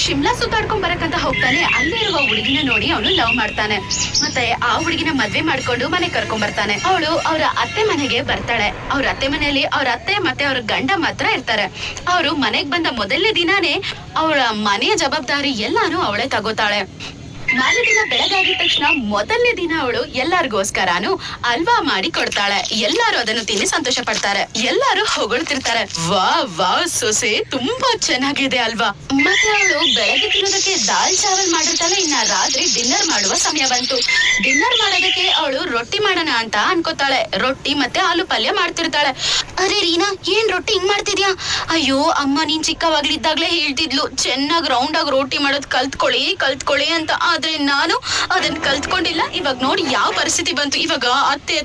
ಶಿಮ್ಲಾ ಸುತ್ತಾಡ್ಕೊಂಡ್ ಬರಕಂತ ಹೋಗ್ತಾನೆ. ಅಲ್ಲಿರುವ ಹುಡುಗಿನ ನೋಡಿ ಅವನು ಲವ್ ಮಾಡ್ತಾನೆ. ಮತ್ತೆ ಆ ಹುಡುಗಿನ ಮದ್ವೆ ಮಾಡ್ಕೊಂಡು ಮನೆ ಕರ್ಕೊಂಡ್ ಬರ್ತಾನೆ. ಅವಳು ಅವ್ರ ಅತ್ತೆ ಮನೆಗೆ ಬರ್ತಾಳೆ. ಅವ್ರ ಅತ್ತೆ ಮನೆಯಲ್ಲಿ ಅವ್ರ ಅತ್ತೆ ಮತ್ತೆ ಅವ್ರ ಗಂಡ ಮಾತ್ರ ಇರ್ತಾರೆ. ಅವರು ಮನೆಗ್ ಬಂದ ಮೊದಲನೇ ದಿನಾನೇ ಅವಳ ಮನೆಯ ಜವಾಬ್ದಾರಿ ಎಲ್ಲಾನು ಅವಳೇ ತಗೋತಾಳೆ. ಮಾರನೇ ದಿನ ಬೆಳಗಾಗಿದ ತಕ್ಷಣ ಮೊದಲನೇ ದಿನ ಅವಳು ಎಲ್ಲಾರ್ಗೋಸ್ಕರಾನು ಅಲ್ವಾ ಮಾಡಿ ಕೊಡ್ತಾಳೆ. ಎಲ್ಲಾರು ಅದನ್ನು ತಿಂದು ಸಂತೋಷ ಪಡ್ತಾರೆ. ಎಲ್ಲಾರು ಹೊಗಳ್ತಿರ್ತಾರೆ, ವಾ ವಾ ಸೊಸೆ ತುಂಬಾ ಚೆನ್ನಾಗಿದೆ ಅಲ್ವಾ. ಮತ್ತೆ ಅವಳು ಬೆಳಗ್ಗೆ ತಿನ್ನೋದಕ್ಕೆ ದಾಲ್ ಚಾವಲ್ ಮಾಡಿರ್ತಾಳೆ. ಇನ್ನ ರಾತ್ರಿ ಡಿನ್ನರ್ ಮಾಡುವ ಸಮಯ ಬಂತು. ಡಿನ್ನರ್ ಮಾಡೋದಕ್ಕೆ ಅವಳು ರೊಟ್ಟಿ ಮಾಡೋಣ ಅಂತ ಅನ್ಕೋತಾಳೆ. ರೊಟ್ಟಿ ಮತ್ತೆ ಆಲೂ ಪಲ್ಯ ಮಾಡ್ತಿರ್ತಾಳೆ. ಅರೆ ರೀನಾ, ಏನ್ ರೊಟ್ಟಿ ಹಿಂಗ್ ಮಾಡ್ತಿದ್ಯಾ? ಅಯ್ಯೋ ಅಮ್ಮ, ನೀನ್ ಚಿಕ್ಕವಾಗ್ಲಿದ್ದಾಗ್ಲೇ ಹೇಳ್ತಿದ್ಲು ಚೆನ್ನಾಗ್ ರೌಂಡ್ ಆಗಿ ರೊಟ್ಟಿ ಮಾಡೋದ್ ಕಲ್ತ್ಕೊಳ್ಳಿ ಅಂತ. ಆದ್ರೆ ನಾನು ಅದನ್ನ ಕಲ್ತ್ಕೊಂಡಿಲ್ಲ. ಇವಾಗ ನೋಡಿ ಯಾವ ಪರಿಸ್ಥಿತಿ ಬಂತು. ಇವಾಗ ಅತ್ತೆ